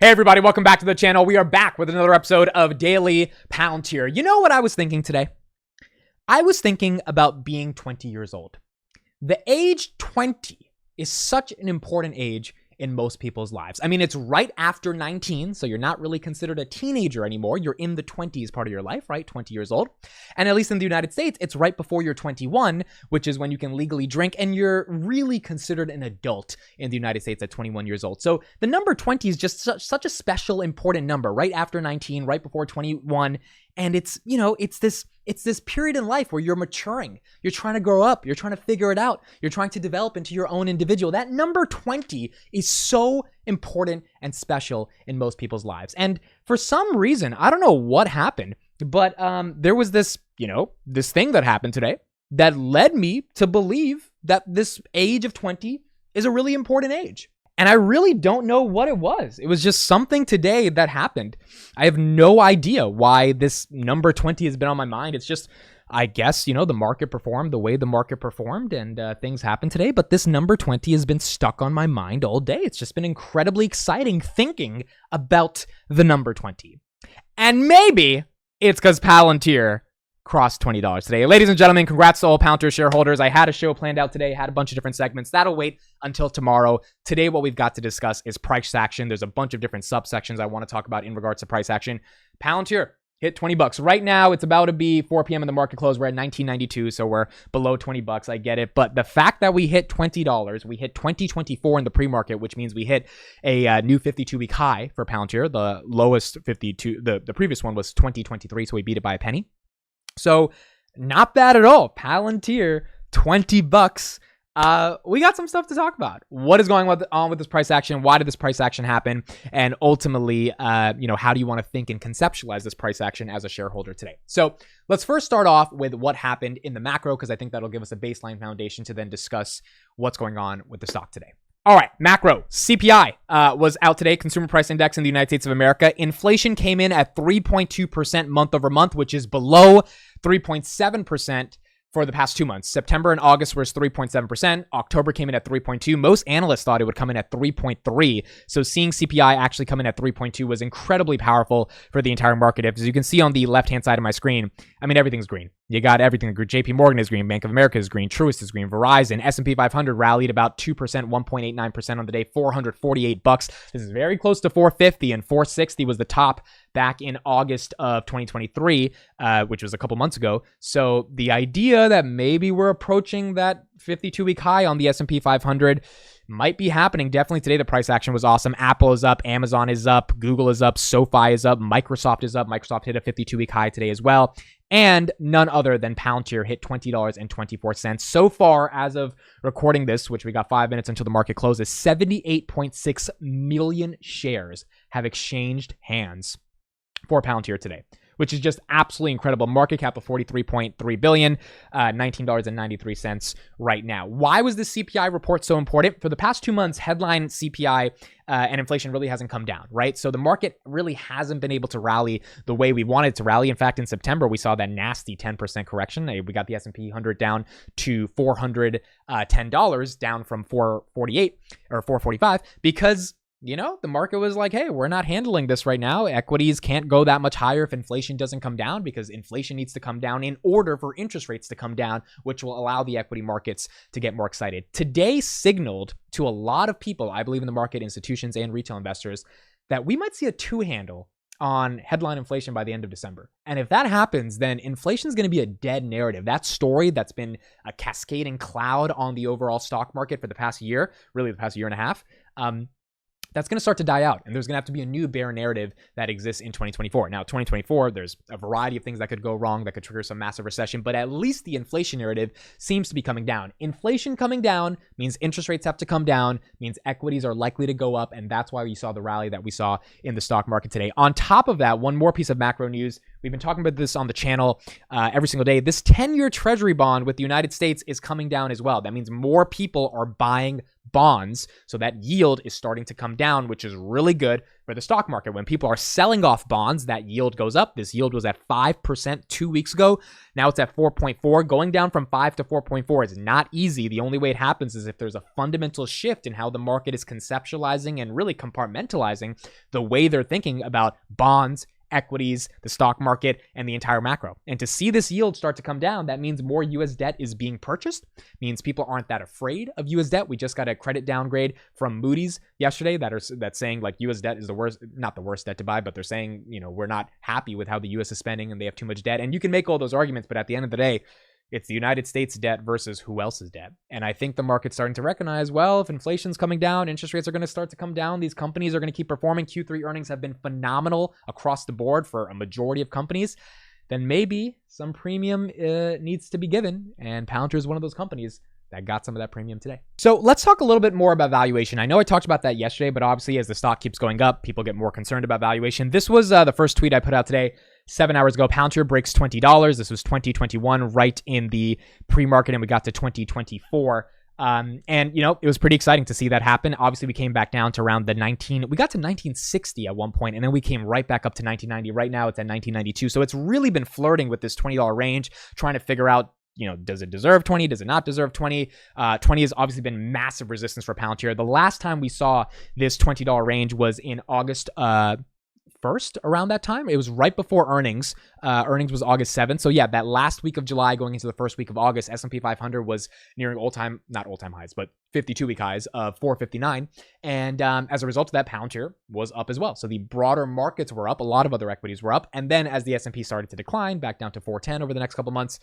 Hey everybody, welcome back to the channel. We are back with another episode of Daily Palantir. You know what I was thinking today? I was thinking about being 20 years old. The age 20 is such an important age in most people's lives. I mean, it's right after 19, so you're not really considered a teenager anymore. You're in the 20s part of your life, right? 20 years old. And at least in the United States, it's right before you're 21, which is when you can legally drink, and you're really considered an adult in the United States at 21 years old. So the number 20 is just such a special, important number, right after 19, right before 21. And it's this period in life where you're maturing. You're trying to grow up. You're trying to figure it out. You're trying to develop into your own individual. That number 20 is so important and special in most people's lives. And for some reason, I don't know what happened, but there was this thing that happened today that led me to believe that this age of 20 is a really important age. And I really don't know what it was. It was just something today that happened. I have no idea why this number 20 has been on my mind. It's just, I guess, the market performed the way the market performed, and things happened today. But this number 20 has been stuck on my mind all day. It's just been incredibly exciting thinking about the number 20. And maybe it's because Palantir crossed $20 today. Ladies and gentlemen, congrats to all Palantir shareholders. I had a show planned out today, had a bunch of different segments. That'll wait until tomorrow. Today, what we've got to discuss is price action. There's a bunch of different subsections I want to talk about in regards to price action. Palantir hit $20. Right now, it's about to be 4 p.m. in the market close. We're at $19.92, so we're below $20. I get it. But the fact that we hit $20, we hit 2024 in the pre-market, which means we hit a new 52-week high for Palantir. The lowest 52, the previous one was 2023, so we beat it by a penny. So not bad at all. Palantir, $20. We got some stuff to talk about. What is going on with this price action? Why did this price action happen? And ultimately, how do you want to think and conceptualize this price action as a shareholder today? So let's first start off with what happened in the macro, because I think that'll give us a baseline foundation to then discuss what's going on with the stock today. All right, macro. CPI was out today, Consumer Price Index in the United States of America. Inflation came in at 3.2% month over month, which is below 3.7% for the past 2 months. September and August was 3.7%. October came in at 3.2. Most analysts thought it would come in at 3.3. So seeing CPI actually come in at 3.2 was incredibly powerful for the entire market. As you can see on the left-hand side of my screen, I mean, everything's green. You got everything green. JP Morgan is green. Bank of America is green. Truist is green. Verizon, S&P 500 rallied about 2%, 1.89% on the day, $448. This is very close to 450, and 460 was the top back in August of 2023, which was a couple months ago. So the idea that maybe we're approaching that 52-week high on the S&P 500 might be happening. Definitely today, the price action was awesome. Apple is up. Amazon is up. Google is up. SoFi is up. Microsoft is up. Microsoft hit a 52-week high today as well. And none other than Palantir hit $20.24. So far, as of recording this, which we got 5 minutes until the market closes, 78.6 million shares have exchanged hands for Palantir today, which is just absolutely incredible. Market cap of $43.3 billion, $19.93 right now. Why was this CPI report so important? For the past 2 months, headline CPI and inflation really hasn't come down, right? So the market really hasn't been able to rally the way we wanted to rally. In fact, in September, we saw that nasty 10% correction. We got the S&P 100 down to $410, down from $448 or $445, because the market was like, hey, we're not handling this right now. Equities can't go that much higher if inflation doesn't come down, because inflation needs to come down in order for interest rates to come down, which will allow the equity markets to get more excited. Today signaled to a lot of people, I believe in the market, institutions and retail investors, that we might see a 2-handle on headline inflation by the end of December. And if that happens, then inflation is going to be a dead narrative. That story that's been a cascading cloud on the overall stock market for the past year, really the past year and a half, that's going to start to die out, and there's going to have to be a new bear narrative that exists in 2024. Now, 2024, there's a variety of things that could go wrong that could trigger some massive recession, but at least the inflation narrative seems to be coming down. Inflation coming down means interest rates have to come down, means equities are likely to go up, and that's why we saw the rally that we saw in the stock market today. On top of that, one more piece of macro news. We've been talking about this on the channel every single day. This 10-year treasury bond with the United States is coming down as well. That means more people are buying bonds. So that yield is starting to come down, which is really good for the stock market. When people are selling off bonds, that yield goes up. This yield was at 5% 2 weeks ago. Now it's at 4.4. Going down from 5 to 4.4 is not easy. The only way it happens is if there's a fundamental shift in how the market is conceptualizing and really compartmentalizing the way they're thinking about bonds, equities, the stock market, and the entire macro. And to see this yield start to come down, that means more US debt is being purchased, means people aren't that afraid of US debt. We just got a credit downgrade from Moody's yesterday that's saying like US debt is the worst, not the worst debt to buy, but they're saying, we're not happy with how the US is spending and they have too much debt. And you can make all those arguments, but at the end of the day, it's the United States debt versus who else's debt. And I think the market's starting to recognize, well, if inflation's coming down, interest rates are going to start to come down. These companies are going to keep performing. Q3 earnings have been phenomenal across the board for a majority of companies. Then maybe some premium needs to be given. And Palantir is one of those companies that got some of that premium today. So let's talk a little bit more about valuation. I know I talked about that yesterday, but obviously as the stock keeps going up, people get more concerned about valuation. This was the first tweet I put out today, 7 hours ago. Palantir breaks $20. This was 2021, right in the pre-market, and we got to 2024. And it was pretty exciting to see that happen. Obviously, we came back down to around we got to 1960 at one point, and then we came right back up to 1990. Right now, it's at 1992. So it's really been flirting with this $20 range, trying to figure out, does it deserve 20? Does it not deserve 20? 20 has obviously been massive resistance for Palantir. The last time we saw this $20 range was in August 1st, around that time. It was right before earnings. Earnings was August 7th. So yeah, that last week of July going into the first week of August, S&P 500 was nearing not all-time highs, but 52-week highs of 459. And as a result of that, Palantir was up as well. So the broader markets were up. A lot of other equities were up. And then as the S&P started to decline back down to 410 over the next couple months,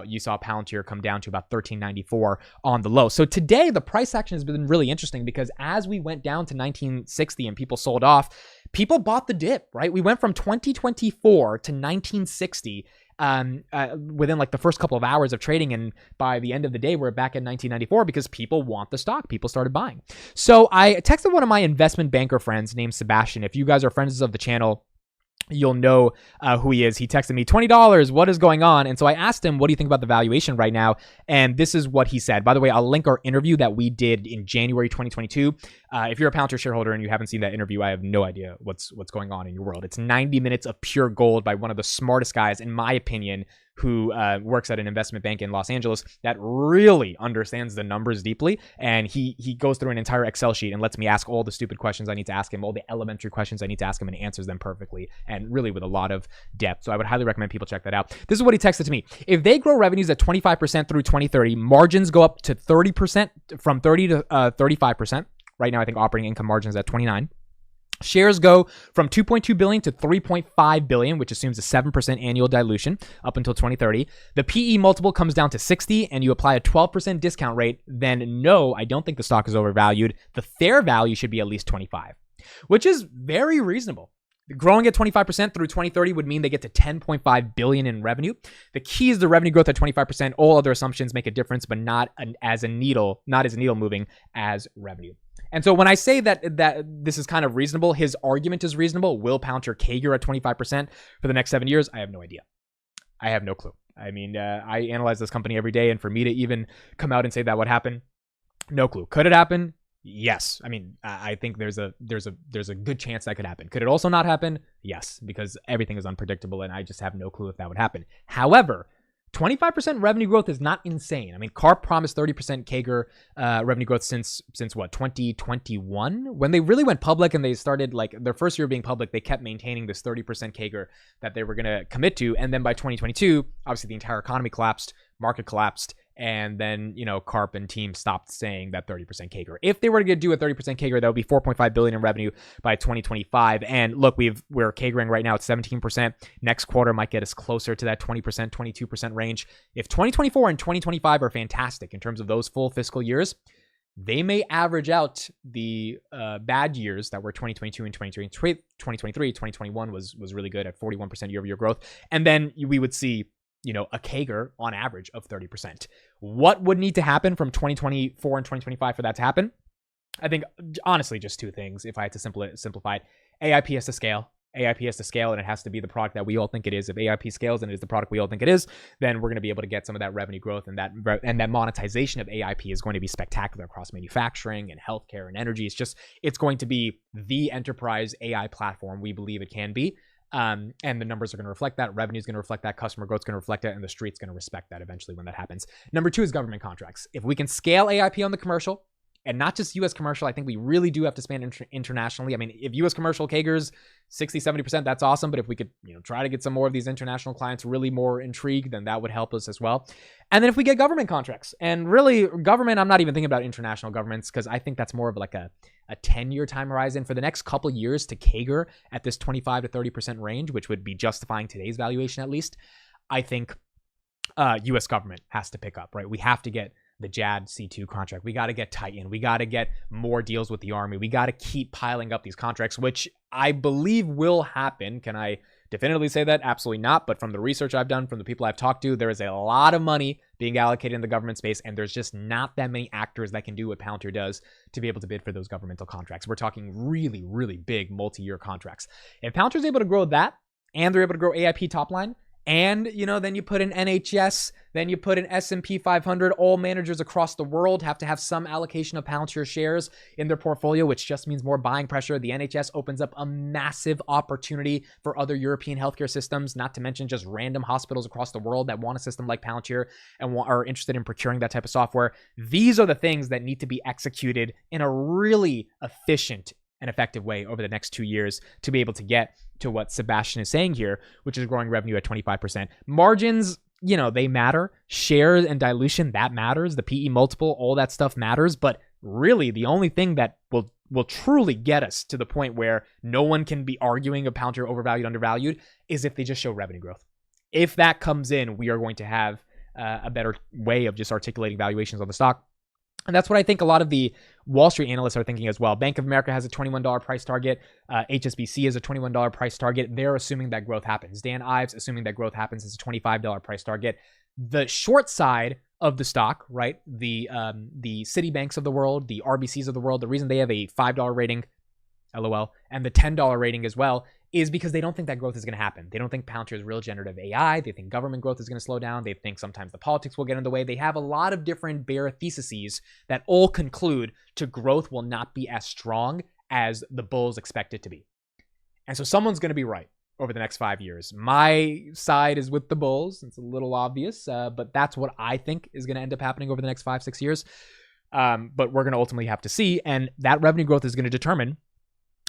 you saw Palantir come down to about 1394 on the low. So today, the price action has been really interesting because as we went down to 1960 and people sold off, people bought the dip, right? We went from 2024 to 1960 within like the first couple of hours of trading. And by the end of the day, we're back at 1994 because people want the stock. People started buying. So I texted one of my investment banker friends named Sebastian. If you guys are friends of the channel, you'll know who he is. He texted me, $20, what is going on? And so I asked him, what do you think about the valuation right now? And this is what he said. By the way, I'll link our interview that we did in January 2022. If you're a Palantir shareholder and you haven't seen that interview, I have no idea what's going on in your world. It's 90 minutes of pure gold by one of the smartest guys, in my opinion, who works at an investment bank in Los Angeles that really understands the numbers deeply. And he goes through an entire Excel sheet and lets me ask all the stupid questions I need to ask him, all the elementary questions I need to ask him, and answers them perfectly and really with a lot of depth. So I would highly recommend people check that out. This is what he texted to me. If they grow revenues at 25% through 2030, margins go up to 30%, from 30 to 35%. Right now, I think operating income margin is at 29. Shares go from 2.2 billion to 3.5 billion, which assumes a 7% annual dilution up until 2030. The PE multiple comes down to 60 and you apply a 12% discount rate, then no, I don't think the stock is overvalued. The fair value should be at least 25, which is very reasonable. Growing at 25% through 2030 would mean they get to 10.5 billion in revenue. The key is the revenue growth at 25%. All other assumptions make a difference, but not as needle moving as revenue. And so when I say that this is kind of reasonable, his argument is reasonable. Will Palantir CAGR at 25% for the next 7 years? I have no idea. I have no clue. I mean, I analyze this company every day, and for me to even come out and say that would happen, no clue. Could it happen? Yes. I mean, I think there's a good chance that could happen. Could it also not happen? Yes, because everything is unpredictable, and I just have no clue if that would happen. However, 25% revenue growth is not insane. I mean, CARP promised 30% CAGR revenue growth since what, 2021? When they really went public and they started, like, their first year being public, they kept maintaining this 30% CAGR that they were going to commit to. And then by 2022, obviously the entire economy collapsed, market collapsed, and then, CARP and team stopped saying that 30% CAGR. If they were to do a 30% CAGR, that would be 4.5 billion in revenue by 2025. And look, we're CAGRing right now at 17%. Next quarter might get us closer to that 20%, 22% range. If 2024 and 2025 are fantastic in terms of those full fiscal years, they may average out the bad years that were 2022 and 2023. 2021 was really good at 41% year-over-year growth. And then we would see a CAGR on average of 30%. What would need to happen from 2024 and 2025 for that to happen? I think, honestly, just two things, if I had to simplify it. AIP has to scale. AIP has to scale, and it has to be the product that we all think it is. If AIP scales and it is the product we all think it is, then we're going to be able to get some of that revenue growth, and that monetization of AIP is going to be spectacular across manufacturing and healthcare and energy. It's going to be the enterprise AI platform we believe it can be. And the numbers are going to reflect that. Revenue is going to reflect that. Customer growth is going to reflect that. And the street's going to respect that eventually when that happens. Number 2 is government contracts. If we can scale AIP on the commercial, and not just U.S. commercial, I think we really do have to span internationally. I mean, if U.S. commercial CAGR's 60, 70%, that's awesome. But if we could, try to get some more of these international clients really more intrigued, then that would help us as well. And then if we get government contracts, and really government, I'm not even thinking about international governments, because I think that's more of like a 10-year time horizon. For the next couple years to CAGR at this 25 to 30% range, which would be justifying today's valuation at least, I think U.S. government has to pick up, right? We have to get the JAD C2 contract. We got to get Titan. We got to get more deals with the Army. We got to keep piling up these contracts, which I believe will happen. Can I definitively say that? Absolutely not. But from the research I've done, from the people I've talked to, there is a lot of money being allocated in the government space, and there's just not that many actors that can do what Palantir does to be able to bid for those governmental contracts. We're talking really, really big multi-year contracts. If Palantir's able to grow that, and they're able to grow AIP top line, and, then you put in NHS, then you put in S&P 500. All managers across the world have to have some allocation of Palantir shares in their portfolio, which just means more buying pressure. The NHS opens up a massive opportunity for other European healthcare systems, not to mention just random hospitals across the world that want a system like Palantir and are interested in procuring that type of software. These are the things that need to be executed in a really efficient and effective way over the next 2 years to be able to get to what Sebastian is saying here, which is growing revenue at 25%. Margins, they matter. Shares and dilution, that matters. The PE multiple, all that stuff matters. But really, the only thing that will truly get us to the point where no one can be arguing a Palantir overvalued, undervalued, is if they just show revenue growth. If that comes in, we are going to have a better way of just articulating valuations on the stock. And that's what I think a lot of the Wall Street analysts are thinking as well. Bank of America has a $21 price target. HSBC has a $21 price target. They're assuming that growth happens. Dan Ives assuming that growth happens is a $25 price target. The short side of the stock, right? The Citibanks of the world, the RBCs of the world, the reason they have a $5 rating, LOL, and the $10 rating as well, is because they don't think that growth is going to happen. They don't think Palantir is real generative AI. They think government growth is going to slow down. They think sometimes the politics will get in the way. They have a lot of different bear theses that all conclude to growth will not be as strong as the bulls expect it to be. And so someone's going to be right over the next 5 years. My side is with the bulls. It's a little obvious, but that's what I think is going to end up happening over the next 5-6 years. But we're going to ultimately have to see. And that revenue growth is going to determine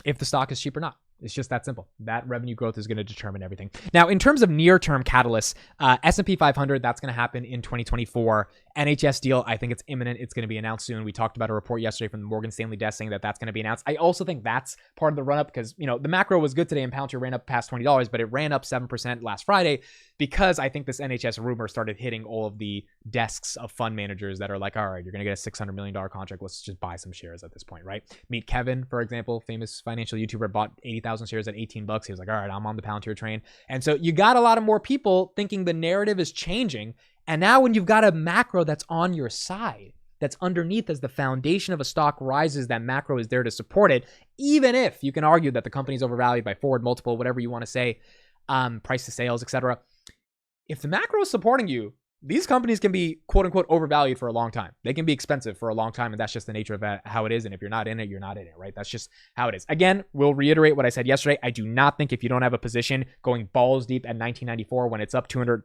if the stock is cheap or not. It's just that simple. That revenue growth is going to determine everything. Now, in terms of near-term catalysts, S&P 500, that's going to happen in 2024. NHS deal, I think it's imminent. It's going to be announced soon. We talked about a report yesterday from the Morgan Stanley desk saying that that's going to be announced. I also think that's part of the run-up because, the macro was good today and Palantir ran up past $20, but it ran up 7% last Friday because I think this NHS rumor started hitting all of the desks of fund managers that are like, all right, you're going to get a $600 million contract. Let's just buy some shares at this point, right? Meet Kevin, for example, famous financial YouTuber, bought 80,000 shares at $18. He was like, all right, I'm on the Palantir train. And so you got a lot of more people thinking the narrative is changing. And now when you've got a macro that's on your side, that's underneath as the foundation of a stock rises, that macro is there to support it, even if you can argue that the company's overvalued by forward multiple, whatever you want to say, price to sales, etc. If the macro is supporting you, these companies can be quote unquote overvalued for a long time. They can be expensive for a long time. And that's just the nature of how it is. And if you're not in it, you're not in it, right? That's just how it is. Again, we'll reiterate what I said yesterday. I do not think if you don't have a position going balls deep at 1994 when it's up 200%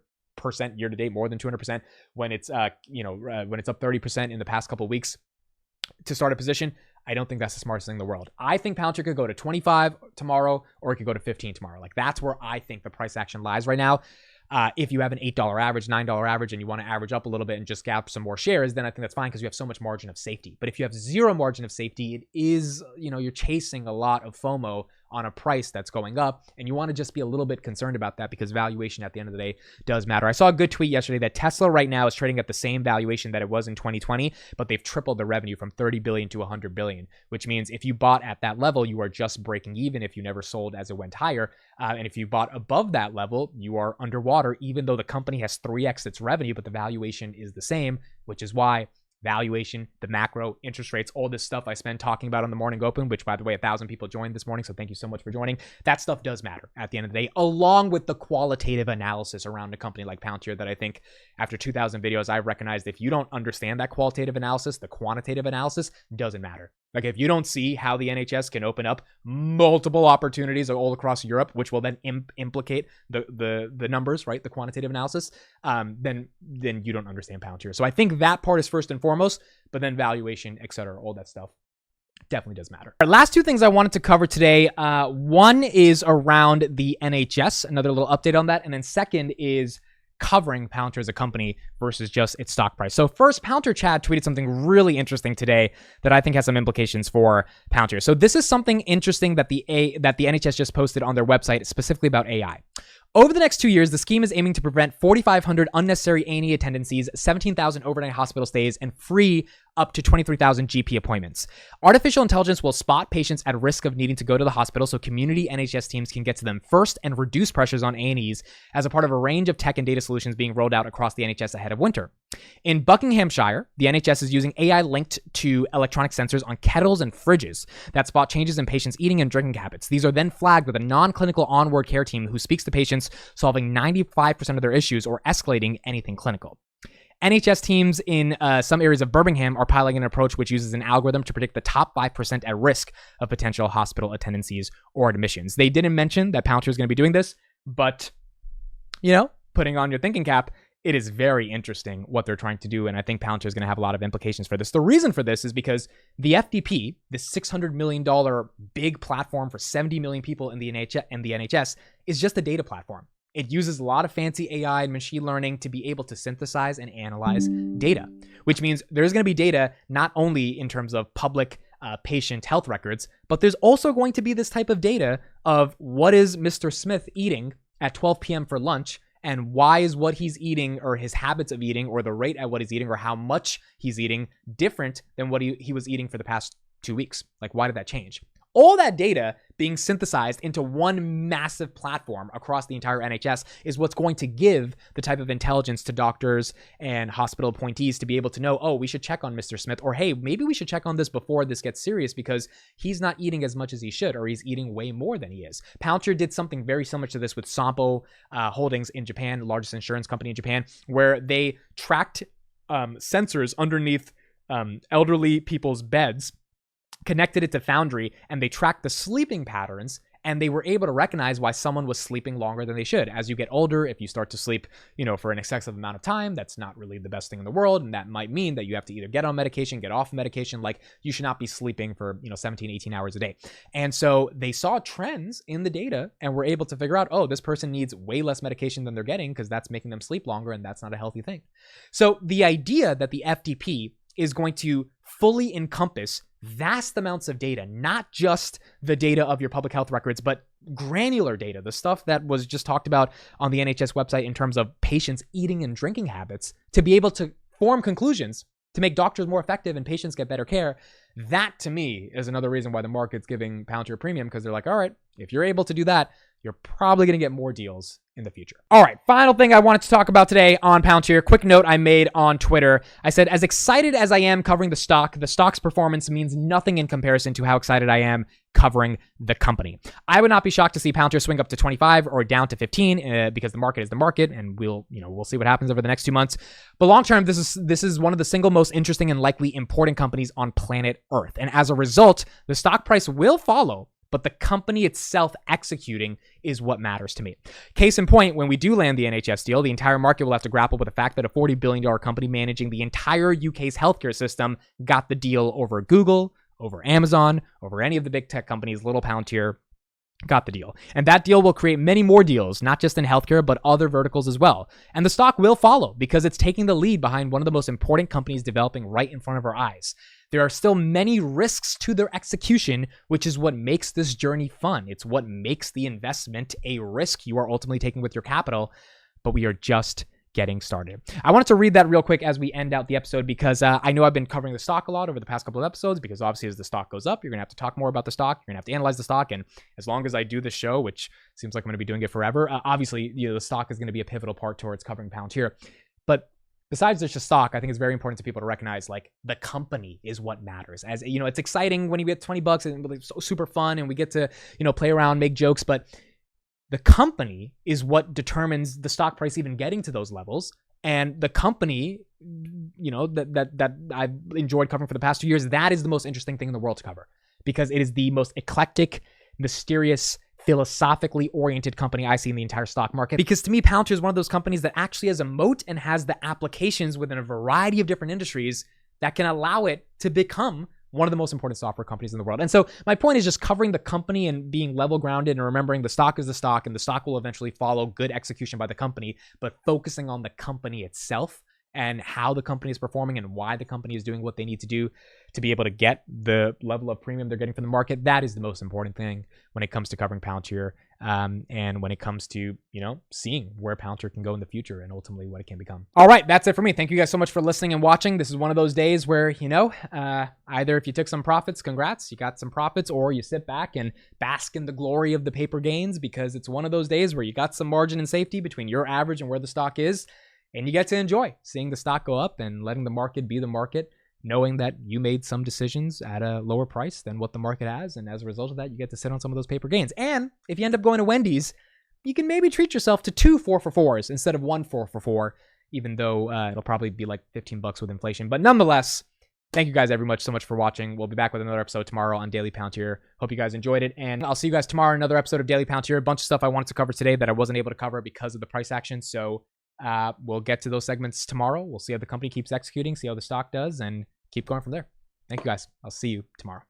year to date, more than 200%, when it's when it's up 30% in the past couple of weeks to start a position, I don't think that's the smartest thing in the world. I think Palantir could go to 25 tomorrow, or it could go to 15 tomorrow. Like that's where I think the price action lies right now. If you have an $8 average, $9 average, and you want to average up a little bit and just gap some more shares, then I think that's fine because you have so much margin of safety. But if you have zero margin of safety, it is, you're chasing a lot of FOMO on a price that's going up, and you want to just be a little bit concerned about that because valuation at the end of the day does matter. I saw a good tweet yesterday that Tesla right now is trading at the same valuation that it was in 2020, but they've tripled the revenue from 30 billion to 100 billion, which means if you bought at that level, you are just breaking even if you never sold as it went higher. And if you bought above that level, you are underwater, even though the company has 3x its revenue, but the valuation is the same, which is why valuation, the macro, interest rates, all this stuff I spent talking about on the morning open, which by the way, 1,000 people joined this morning. So thank you so much for joining. That stuff does matter at the end of the day, along with the qualitative analysis around a company like Palantir that I think after 2,000 videos, I recognized if you don't understand that qualitative analysis, the quantitative analysis doesn't matter. Like if you don't see how the NHS can open up multiple opportunities all across Europe, which will then implicate the numbers, right? The quantitative analysis, then you don't understand Palantir. So I think that part is first and foremost, but then valuation, et cetera, all that stuff definitely does matter. All right, last two things I wanted to cover today. One is around the NHS, another little update on that. And then second is covering Palantir as a company versus just its stock price. So first, Palantir Chad tweeted something really interesting today that I think has some implications for Palantir. So this is something interesting that the NHS just posted on their website, specifically about AI. Over the next 2 years, the scheme is aiming to prevent 4,500 unnecessary A&E attendances, 17,000 overnight hospital stays, and free up to 23,000 GP appointments. Artificial intelligence will spot patients at risk of needing to go to the hospital so community NHS teams can get to them first and reduce pressures on A&Es as a part of a range of tech and data solutions being rolled out across the NHS ahead of winter. In Buckinghamshire, the NHS is using AI linked to electronic sensors on kettles and fridges that spot changes in patients' eating and drinking habits. These are then flagged with a non-clinical onward care team who speaks to patients, solving 95% of their issues or escalating anything clinical. NHS teams in some areas of Birmingham are piloting an approach which uses an algorithm to predict the top 5% at risk of potential hospital attendances or admissions. They didn't mention that Palantir is going to be doing this, but, putting on your thinking cap, it is very interesting what they're trying to do, and I think Palantir is going to have a lot of implications for this. The reason for this is because the FDP, this $600 million big platform for 70 million people in the NHS, is just a data platform. It uses a lot of fancy AI and machine learning to be able to synthesize and analyze data, which means there's going to be data not only in terms of public patient health records, but there's also going to be this type of data of what is Mr. Smith eating at 12 p.m. for lunch, and why is what he's eating or his habits of eating or the rate at what he's eating or how much he's eating different than what he was eating for the past 2 weeks? Like, why did that change? All that data being synthesized into one massive platform across the entire NHS is what's going to give the type of intelligence to doctors and hospital appointees to be able to know, oh, we should check on Mr. Smith, or hey, maybe we should check on this before this gets serious because he's not eating as much as he should, or he's eating way more than he is. Palantir did something very similar to this with Sompo Holdings in Japan, the largest insurance company in Japan, where they tracked sensors underneath elderly people's beds, connected it to Foundry, and they tracked the sleeping patterns, and they were able to recognize why someone was sleeping longer than they should. As you get older, if you start to sleep, for an excessive amount of time, that's not really the best thing in the world, and that might mean that you have to either get on medication, get off medication. Like, you should not be sleeping for 17, 18 hours a day. And so they saw trends in the data and were able to figure out, oh, this person needs way less medication than they're getting because that's making them sleep longer, and that's not a healthy thing. So the idea that the FDP is going to fully encompass vast amounts of data, not just the data of your public health records, but granular data, the stuff that was just talked about on the NHS website in terms of patients' eating and drinking habits, to be able to form conclusions to make doctors more effective and patients get better care. That, to me, is another reason why the market's giving Palantir a premium, because they're like, all right, if you're able to do that, you're probably going to get more deals in the future. All right, final thing I wanted to talk about today on Palantir. Quick note I made on Twitter. I said, as excited as I am covering the stock's performance means nothing in comparison to how excited I am covering the company. I would not be shocked to see Palantir swing up to 25 or down to 15 because the market is the market, and we'll see what happens over the next 2 months. But long term, this is one of the single most interesting and likely important companies on planet Earth. And as a result, the stock price will follow, but the company itself executing is what matters to me. Case in point, when we do land the NHS deal, the entire market will have to grapple with the fact that a $40 billion company managing the entire UK's healthcare system got the deal over Google, over Amazon, over any of the big tech companies. Little Palantir got the deal. And that deal will create many more deals, not just in healthcare, but other verticals as well. And the stock will follow because it's taking the lead behind one of the most important companies developing right in front of our eyes. There are still many risks to their execution, which is what makes this journey fun. It's what makes the investment a risk you are ultimately taking with your capital, but we are just getting started. I wanted to read that real quick as we end out the episode because I know I've been covering the stock a lot over the past couple of episodes, because obviously as the stock goes up, you're going to have to talk more about the stock. You're going to have to analyze the stock. And as long as I do the show, which seems like I'm going to be doing it forever, obviously the stock is going to be a pivotal part towards covering Palantir. But besides just a stock, I think it's very important to people to recognize like the company is what matters. As you know, it's exciting when you get $20 and it's super fun and we get to, play around, make jokes, but the company is what determines the stock price even getting to those levels. And the company, that I've enjoyed covering for the past 2 years, that is the most interesting thing in the world to cover, because it is the most eclectic, mysterious, philosophically oriented company I see in the entire stock market. Because to me, Palantir is one of those companies that actually has a moat and has the applications within a variety of different industries that can allow it to become one of the most important software companies in the world. And so my point is just covering the company and being level grounded and remembering the stock is the stock, and the stock will eventually follow good execution by the company, but focusing on the company itself and how the company is performing and why the company is doing what they need to do to be able to get the level of premium they're getting from the market. That is the most important thing when it comes to covering Palantir, and when it comes to, seeing where Palantir can go in the future and ultimately what it can become. All right, that's it for me. Thank you guys so much for listening and watching. This is one of those days where, either if you took some profits, congrats, you got some profits, or you sit back and bask in the glory of the paper gains, because it's one of those days where you got some margin and safety between your average and where the stock is. And you get to enjoy seeing the stock go up and letting the market be the market, knowing that you made some decisions at a lower price than what the market has. And as a result of that, you get to sit on some of those paper gains. And if you end up going to Wendy's, you can maybe treat yourself to 2 4-for-4s instead of 1 4-for-4, even though it'll probably be like $15 with inflation. But nonetheless, thank you guys so much for watching. We'll be back with another episode tomorrow on Daily Palantir. Hope you guys enjoyed it. And I'll see you guys tomorrow in another episode of Daily Palantir. A bunch of stuff I wanted to cover today that I wasn't able to cover because of the price action. So we'll get to those segments tomorrow. We'll see how the company keeps executing, see how the stock does, and keep going from there. Thank you guys. I'll see you tomorrow.